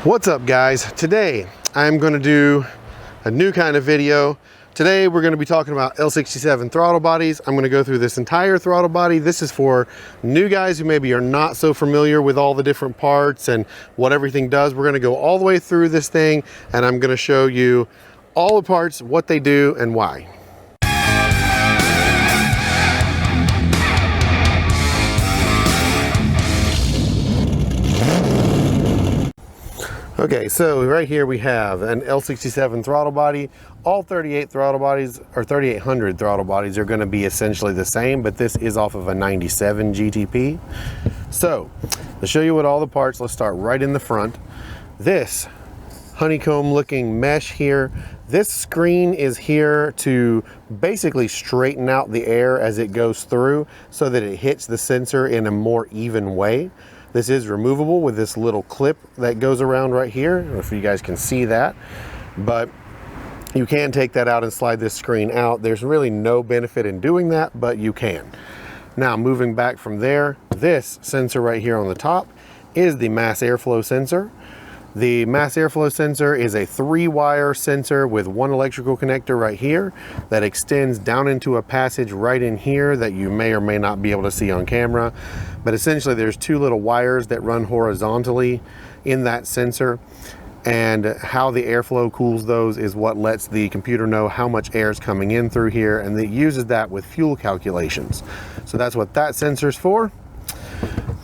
What's up guys? Today I'm going to do a new kind of video. Today we're going to be talking about L67 throttle bodies. I'm going to go through this entire throttle body. This is for new guys who maybe are not so familiar with all the different parts and what everything does. We're going to go all the way through this thing and I'm going to show you all the parts, what they do and why. Okay, so right here we have an L67 throttle body. All 38 throttle bodies, or 3800 throttle bodies, are going to be essentially the same, but this is off of a 97 GTP. So, to show you what all the parts, let's start right in the front. This honeycomb looking mesh here, this screen is here to basically straighten out the air as it goes through so that it hits the sensor in a more even way. This is removable with this little clip that goes around right here. I don't know if you guys can see that, but you can take that out and slide this screen out. There's really no benefit in doing that, but you can. Now, moving back from there, this sensor right here on the top is the mass airflow sensor. The mass airflow sensor is a 3-wire sensor with one electrical connector right here that extends down into a passage right in here that you may or may not be able to see on camera. But essentially there's 2 little wires that run horizontally in that sensor, and how the airflow cools those is what lets the computer know how much air is coming in through here, and it uses that with fuel calculations. So that's what that sensor's for.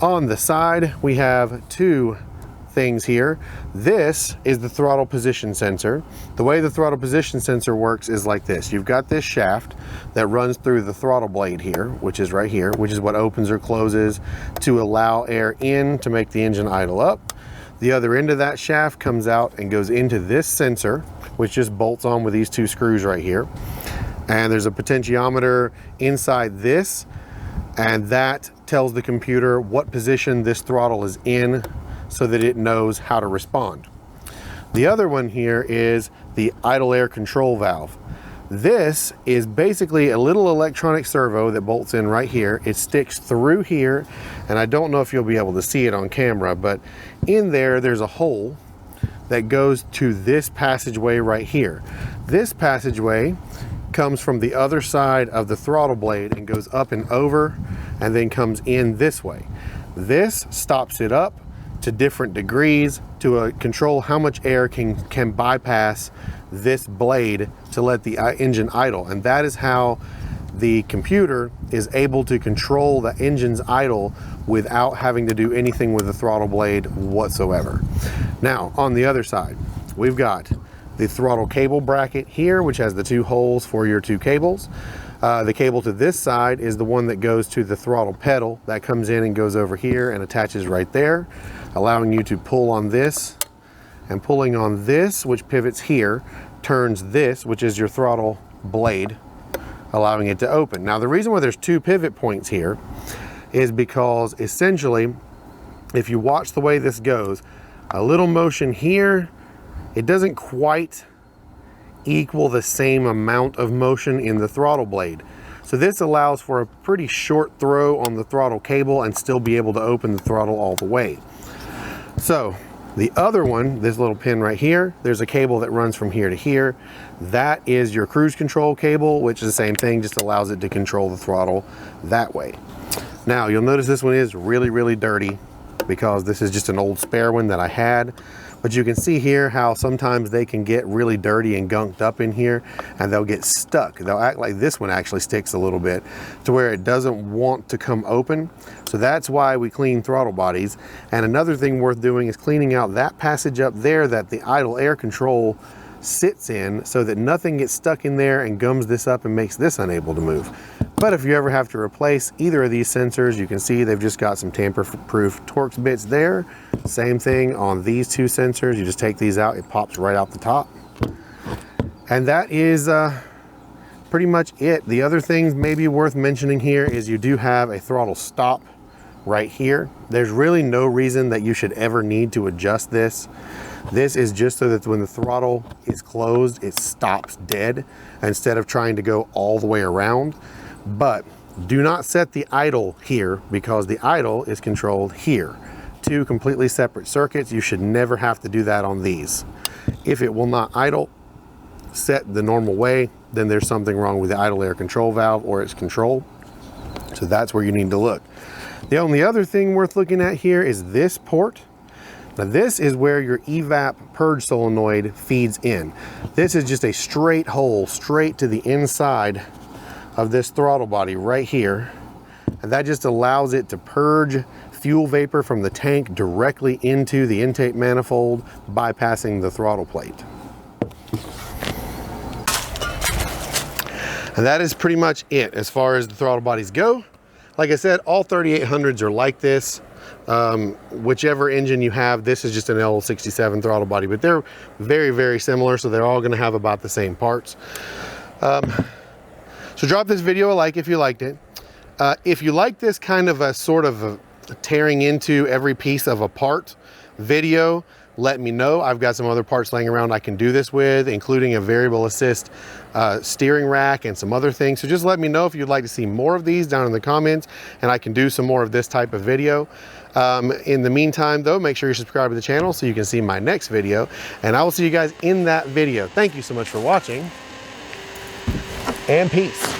On the side we have 2 things here. This is the throttle position sensor. The way the throttle position sensor works is like this. You've got this shaft that runs through the throttle blade here, which is right here, which is what opens or closes to allow air in to make the engine idle up. The other end of that shaft comes out and goes into this sensor, which just bolts on with these 2 screws right here. And there's a potentiometer inside this, and that tells the computer what position this throttle is in so that it knows how to respond. The other one here is the idle air control valve. This is basically a little electronic servo that bolts in right here. It sticks through here, and I don't know if you'll be able to see it on camera, but in there's a hole that goes to this passageway right here. This passageway comes from the other side of the throttle blade and goes up and over and then comes in this way. This stops it up to different degrees to control how much air can bypass this blade to let the engine idle, and that is how the computer is able to control the engine's idle without having to do anything with the throttle blade whatsoever. Now on the other side we've got the throttle cable bracket here, which has the 2 holes for your 2 cables. The cable to this side is the one that goes to the throttle pedal that comes in and goes over here and attaches right there, allowing you to pull on this, and pulling on this, which pivots here, turns this, which is your throttle blade, allowing it to open. Now the reason why there's 2 pivot points here is because essentially, if you watch the way this goes, a little motion here, it doesn't quite equal the same amount of motion in the throttle blade. So this allows for a pretty short throw on the throttle cable and still be able to open the throttle all the way. So the other one, this little pin right here, there's a cable that runs from here to here. That is your cruise control cable, which is the same thing, just allows it to control the throttle that way. Now you'll notice this one is really dirty because this is just an old spare one that I had. But you can see here how sometimes they can get really dirty and gunked up in here, and they'll get stuck. They'll act like this one actually sticks a little bit to where it doesn't want to come open. So that's why we clean throttle bodies. And another thing worth doing is cleaning out that passage up there that the idle air control sits in, so that nothing gets stuck in there and gums this up and makes this unable to move. But if you ever have to replace either of these sensors, you can see they've just got some tamper-proof Torx bits there. Same thing on these 2 sensors. You just take these out, it pops right out the top. And that is pretty much it. The other things maybe worth mentioning here is you do have a throttle stop right here. There's really no reason that you should ever need to adjust this. This is just so that when the throttle is closed, it stops dead instead of trying to go all the way around. But do not set the idle here, because the idle is controlled here two completely separate circuits. You should never have to do that on these. If it will not idle set the normal way, then there's something wrong with the idle air control valve or its control. So that's where you need to look. The only other thing worth looking at here is this port. Now this is where your evap purge solenoid feeds in. This is just a straight hole straight to the inside of this throttle body right here. And that just allows it to purge fuel vapor from the tank directly into the intake manifold, bypassing the throttle plate. And that is pretty much it as far as the throttle bodies go. Like I said, all 3800s are like this. Whichever engine you have, this is just an L67 throttle body, but they're very, very similar, so they're all gonna have about the same parts. So drop this video a like if you liked it. If you like this kind of a sort of a tearing into every piece of a part video, let me know. I've got some other parts laying around I can do this with, including a variable assist steering rack and some other things. So just let me know if you'd like to see more of these down in the comments, and I can do some more of this type of video. In the meantime though, make sure you subscribe to the channel so you can see my next video, and I will see you guys in that video. Thank you so much for watching, and peace.